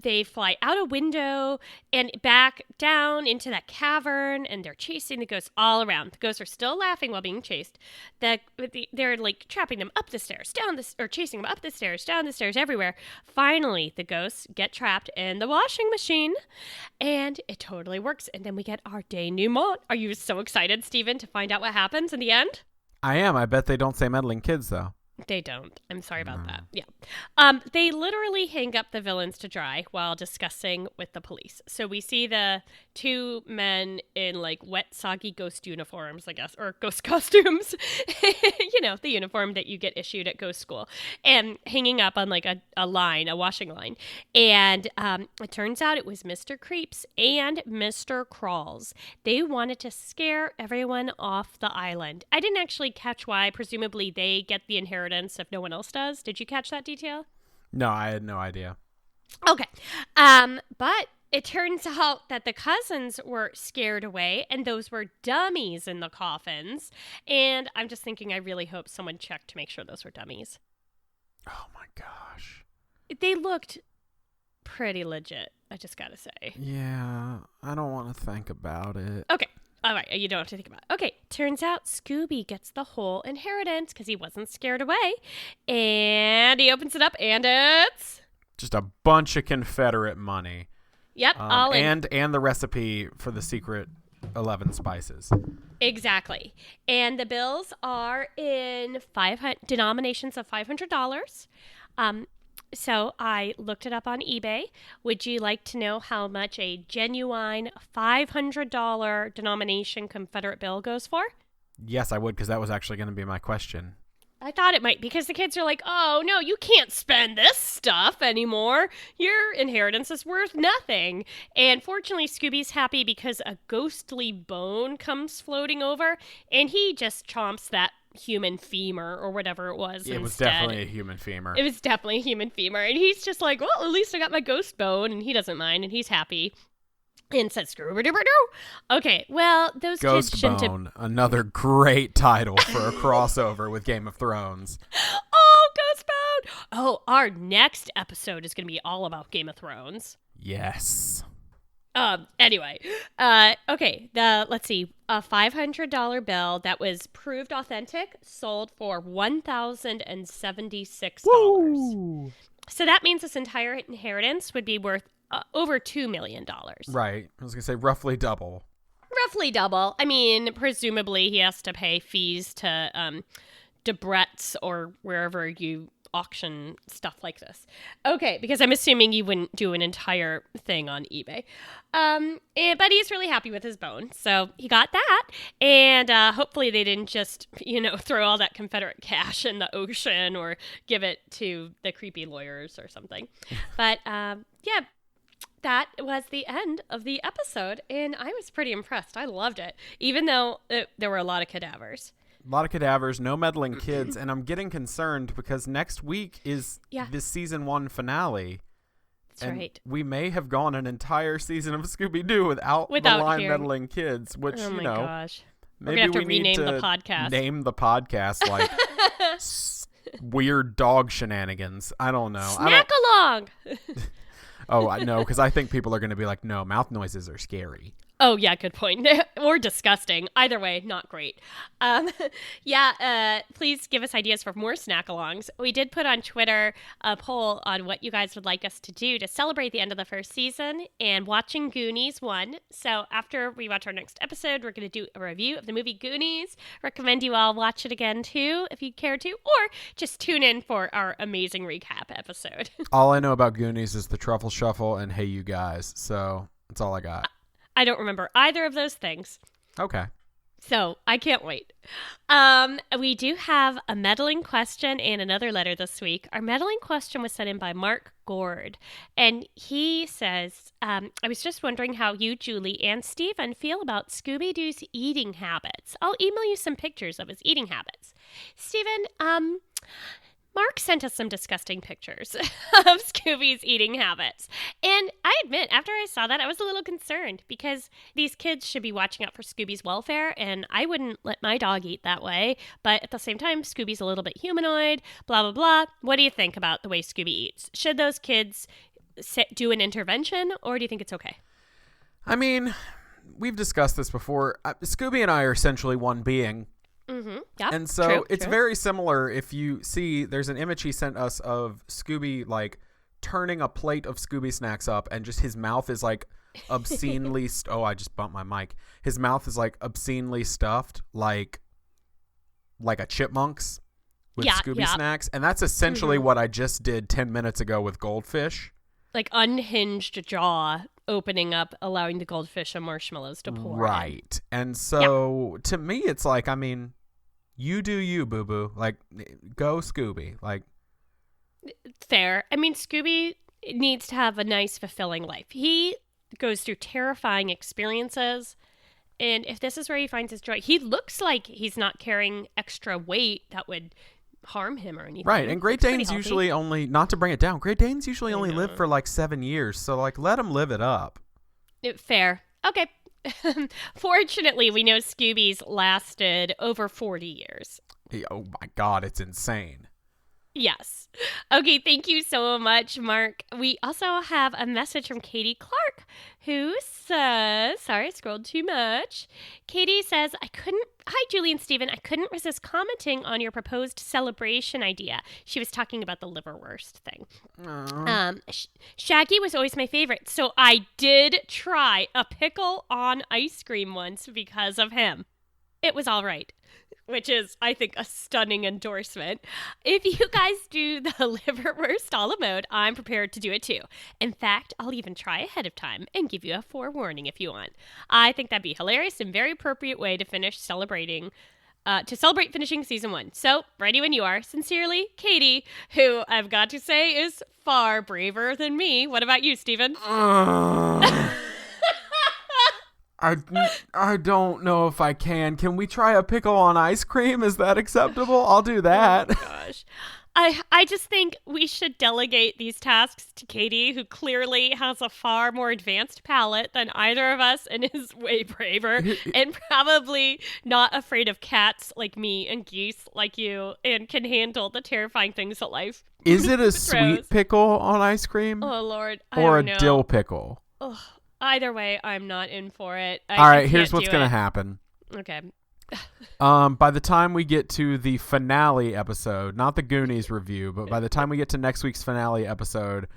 they fly out a window and back down into that cavern, and they're chasing the ghosts all around. The ghosts are still laughing while being chased. They're like trapping them up the stairs, or chasing them up the stairs, down the stairs, everywhere. Finally, the ghosts get trapped in the washing machine, and it totally works. And then we get our denouement. Are you so excited, Steven, to find out what happens in the end? I am. I bet they don't say meddling kids, though. They don't. I'm sorry about that. Yeah. They literally hang up the villains to dry while discussing with the police. So we see the two men in like wet, soggy ghost uniforms, I guess, or ghost costumes. The uniform that you get issued at ghost school, and hanging up on like a washing line. And it turns out it was Mr. Creeps and Mr. Crawls. They wanted to scare everyone off the island. I didn't actually catch why. Presumably they get the inheritance if no one else does. Did you catch that detail? No, I had no idea. Okay. But it turns out that the cousins were scared away, and those were dummies in the coffins. And I'm just thinking, I really hope someone checked to make sure those were dummies. Oh my gosh. They looked pretty legit, I just gotta say. Yeah, I don't want to think about it. Okay. All right, you don't have to think about it. Okay, turns out Scooby gets the whole inheritance because he wasn't scared away. And he opens it up, and it's... just a bunch of Confederate money. Yep, all in. And the recipe for the secret 11 spices. Exactly. And the bills are in denominations of $500. So I looked it up on eBay. Would you like to know how much a genuine $500 denomination Confederate bill goes for? Yes, I would, because that was actually going to be my question. I thought it might, because the kids are like, oh, no, you can't spend this stuff anymore. Your inheritance is worth nothing. And fortunately, Scooby's happy because a ghostly bone comes floating over, and he just chomps that human femur or whatever it was. It was definitely a human femur. It was definitely a human femur. And he's just like, well, at least I got my ghost bone, and he doesn't mind, and he's happy. And says, scooby-doo-doo. Okay, well, those Ghost kids shouldn't Bone, another great title for a crossover with Game of Thrones. Oh, Ghost Bone! Oh, our next episode is going to be all about Game of Thrones. Yes. Anyway, okay, let's see, a $500 bill that was proved authentic sold for $1,076. Woo! So that means this entire inheritance would be worth over $2 million. Right. I was going to say roughly double. Roughly double. I mean, presumably he has to pay fees to Debrett's or wherever you auction stuff like this. Okay, because I'm assuming you wouldn't do an entire thing on eBay. But he's really happy with his bone, so he got that. And hopefully they didn't just, throw all that Confederate cash in the ocean or give it to the creepy lawyers or something. But yeah, that was the end of the episode, and I was pretty impressed. I loved it, even though there were a lot of cadavers. A lot of cadavers, no meddling kids, and I'm getting concerned because next week is this season 1 finale. That's and right. We may have gone an entire season of Scooby-Doo without the line meddling kids, which, oh my gosh. maybe we're gonna have to we need rename to the podcast. name the podcast like weird dog shenanigans. I don't know. Snack along. Oh, I know, because I think people are going to be like, no, mouth noises are scary. Oh, yeah, good point. Or disgusting. Either way, not great. Please give us ideas for more snack-alongs. We did put on Twitter a poll on what you guys would like us to do to celebrate the end of the first season, and watching Goonies won. So after we watch our next episode, we're going to do a review of the movie Goonies. Recommend you all watch it again, too, if you care to, or just tune in for our amazing recap episode. All I know about Goonies is the Truffle Shuffle and Hey You Guys, so that's all I got. I don't remember either of those things. Okay. So I can't wait. We do have a meddling question and another letter this week. Our meddling question was sent in by Mark Gord. And he says, I was just wondering how you, Julie, and Stephen feel about Scooby-Doo's eating habits. I'll email you some pictures of his eating habits. Stephen, Mark sent us some disgusting pictures of Scooby's eating habits. And I admit, after I saw that, I was a little concerned because these kids should be watching out for Scooby's welfare, and I wouldn't let my dog eat that way. But at the same time, Scooby's a little bit humanoid, blah, blah, blah. What do you think about the way Scooby eats? Should those kids do an intervention, or do you think it's okay? I mean, we've discussed this before. Scooby and I are essentially one being. Mm-hmm. Yeah. And so it's very similar. If you see, there's an image he sent us of Scooby like turning a plate of Scooby snacks up, and just his mouth is like obscenely. I just bumped my mic. His mouth is like obscenely stuffed, like a chipmunk's with Scooby snacks, and that's essentially what I just did 10 minutes ago with goldfish. Like unhinged jaw opening up, allowing the goldfish and marshmallows to pour right in. And so to me it's like, I mean, you do you, boo-boo. Like, go Scooby. Like, fair. I mean, Scooby needs to have a nice, fulfilling life. He goes through terrifying experiences, and if this is where he finds his joy, he looks like he's not carrying extra weight that would harm him or anything. Right, and Great Danes usually only, not to bring it down, Great Danes usually only live for like 7 years, so like let them live it up. Fair. Okay. Fortunately, we know Scooby's lasted over 40 years. Oh my God, it's insane. Yes. Okay, thank you so much, Mark. We also have a message from Katie Clark, who says, sorry, I scrolled too much. Katie says, hi, Julie and Stephen. I couldn't resist commenting on your proposed celebration idea. She was talking about the liverwurst thing. Shaggy was always my favorite, so I did try a pickle on ice cream once because of him. It was all right. Which is, I think, a stunning endorsement. If you guys do the liverwurst a la mode, I'm prepared to do it too. In fact, I'll even try ahead of time and give you a forewarning if you want. I think that'd be hilarious and very appropriate way to celebrate finishing season 1. So, ready when you are. Sincerely, Katie, who I've got to say is far braver than me. What about you, Stephen? I don't know if I can. Can we try a pickle on ice cream? Is that acceptable? I'll do that. Oh my gosh. I just think we should delegate these tasks to Katie, who clearly has a far more advanced palate than either of us and is way braver and probably not afraid of cats like me and geese like you and can handle the terrifying things that life Is it a sweet pickle on ice cream? Oh, Lord. Or a dill pickle? Ugh. Either way, I'm not in for it. All right, here's what's going to happen. Okay. By the time we get to the finale episode, not the Goonies review, but by the time we get to next week's finale episode,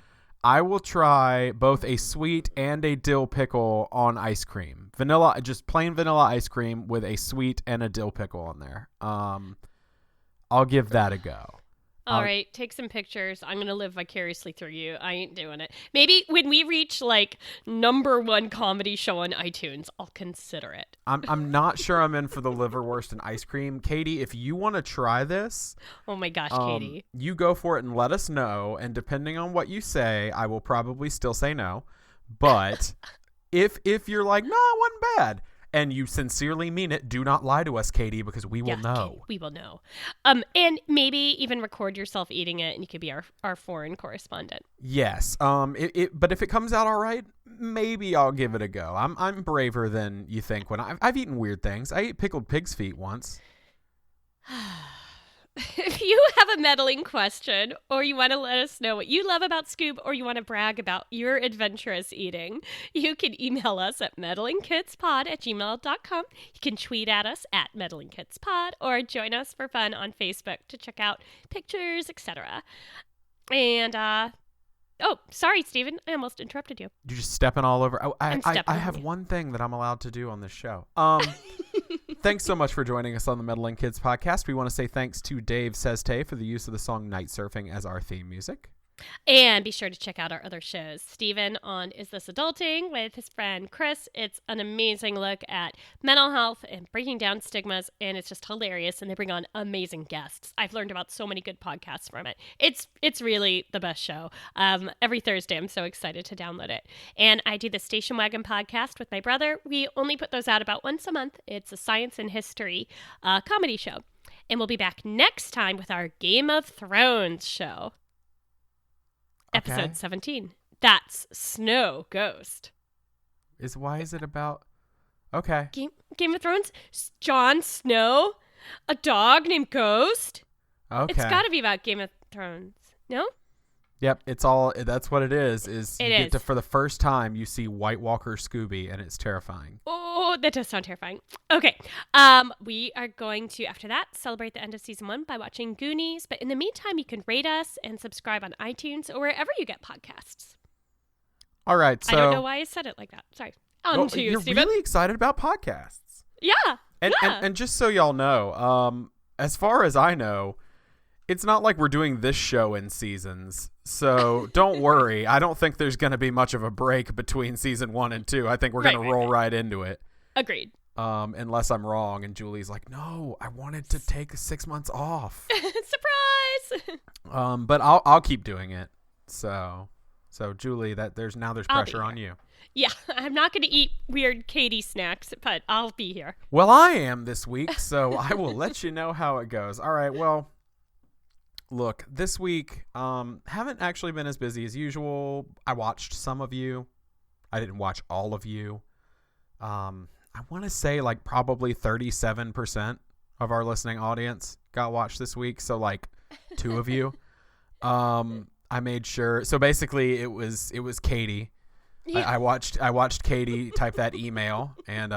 I will try both a sweet and a dill pickle on ice cream. Vanilla, just plain vanilla ice cream with a sweet and a dill pickle on there. I'll give that a go. All right, take some pictures. I'm going to live vicariously through you. I ain't doing it. Maybe when we reach like #1 comedy show on iTunes, I'll consider it. I'm not sure I'm in for the liverwurst and ice cream. Katie, if you want to try this, oh my gosh, Katie, you go for it and let us know. And depending on what you say, I will probably still say no. But if you're like, no, it wasn't bad, and you sincerely mean it, do not lie to us, Katie, because we will know. Katie, we will know. And maybe even record yourself eating it, and you could be our foreign correspondent. Yes. But if it comes out all right, maybe I'll give it a go. I'm braver than you think. When I've eaten weird things. I ate pickled pig's feet once. If you have a meddling question, or you want to let us know what you love about Scoob, or you want to brag about your adventurous eating, you can email us at meddlingkidspod@gmail.com. You can tweet at us at meddlingkidspod, or join us for fun on Facebook to check out pictures, etc. And, oh, sorry, Stephen. I almost interrupted you. You're just stepping all over. Oh, I have you. one thing that I'm allowed to do on this show. Thanks so much for joining us on the Meddling Kids podcast. We want to say thanks to Dave Sestay for the use of the song Night Surfing as our theme music. And be sure to check out our other shows. Steven on Is This Adulting with his friend Chris. It's an amazing look at mental health and breaking down stigmas, and it's just hilarious, and they bring on amazing guests. I've learned about so many good podcasts from it. It's really the best show. Every Thursday, I'm so excited to download it. And I do the Station Wagon podcast with my brother. We only put those out about once a month. It's a science and history comedy show. And we'll be back next time with our Game of Thrones show. Okay. Episode 17. That's Snow Ghost. Why is it about? Okay. Game of Thrones? Jon Snow? A dog named Ghost? Okay. It's got to be about Game of Thrones. No? Yep. That's what it is. For the first time, you see White Walker Scooby, and it's terrifying. Oh, that does sound terrifying. Okay. We are going to, after that, celebrate the end of season 1 by watching Goonies. But in the meantime, you can rate us and subscribe on iTunes or wherever you get podcasts. All right. So I don't know why I said it like that. Sorry. On to you, you're Stephen. really excited about podcasts. Yeah. And just so y'all know, as far as I know, it's not like we're doing this show in seasons. So don't worry. I don't think there's going to be much of a break between season 1 and 2. I think we're going to roll right into it. Agreed. Unless I'm wrong. And Julie's like, no, I wanted to take 6 months off. Surprise. But I'll keep doing it. So Julie, there's pressure on you. Yeah, I'm not going to eat weird Katie snacks, but I'll be here. Well, I am this week, so I will let you know how it goes. All right, well, look, this week, haven't actually been as busy as usual. I watched some of you. I didn't watch all of you. I want to say like probably 37% of our listening audience got watched this week. So like 2 of you. I made sure. So basically it was Katie. Yeah. I watched Katie type that email, and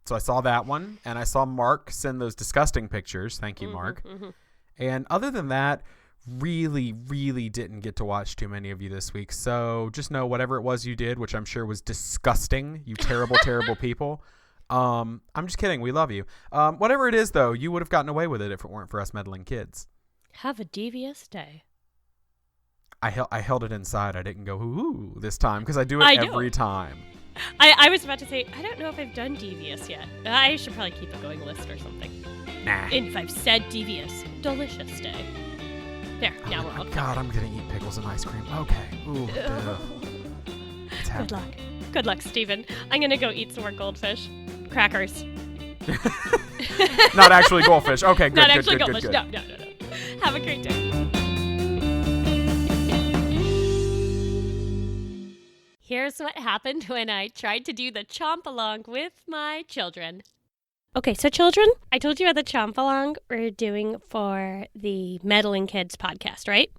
so I saw that one, and I saw Mark send those disgusting pictures. Thank you, Mark. Mm-hmm. And other than that, really, really didn't get to watch too many of you this week. So just know whatever it was you did, which I'm sure was disgusting, you terrible, terrible people. I'm just kidding. We love you. Whatever it is, though, you would have gotten away with it if it weren't for us meddling kids. Have a devious day. I held it inside. I didn't go ooh this time because I do it every time. I was about to say, I don't know if I've done devious yet. I should probably keep a going list or something. Nah. And if I've said devious, delicious day. There, now we're all covered. God, I'm going to eat pickles and ice cream. Okay. Ooh. It's Good luck. Good luck, Stephen. I'm going to go eat some more goldfish. Crackers. Not actually goldfish. Okay, good, Not good, actually good, goldfish. good. No. Have a great day. Here's what happened when I tried to do the chomp along with my children. Okay, so children, I told you about the chomp along we're doing for the Meddling Kids podcast, right?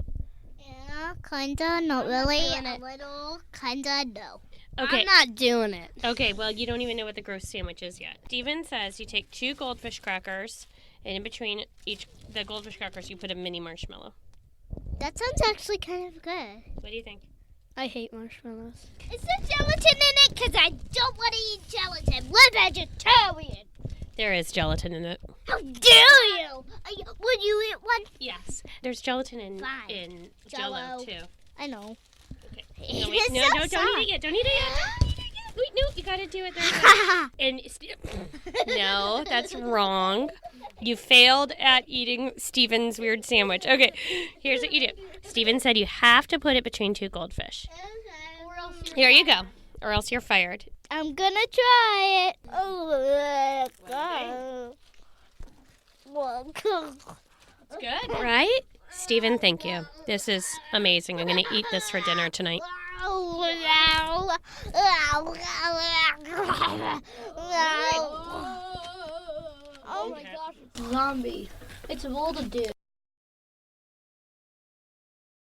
Yeah, kinda, not really, and a little, kinda, no. Okay. I'm not doing it. Okay, well, you don't even know what the gross sandwich is yet. Steven says you take 2 goldfish crackers, and in between the goldfish crackers, you put a mini marshmallow. That sounds actually kind of good. What do you think? I hate marshmallows. Is there gelatin in it? Because I don't want to eat gelatin. We're vegetarian. There is gelatin in it. How dare you? Would you eat one? Yes. There's gelatin in Jell-O. Jell-O, too. I know. Okay. It No, is no, so don't soft. eat it yet. Don't eat it yet. Wait, no, you gotta do it. No, that's wrong. You failed at eating Steven's weird sandwich. Okay, here's what you do. Steven said you have to put it between 2 goldfish. Here you go, or else you're fired. I'm gonna try it. Oh, It's good, right? Steven, thank you. This is amazing. I'm gonna eat this for dinner tonight. Oh my gosh, it's a zombie. It's an older dude.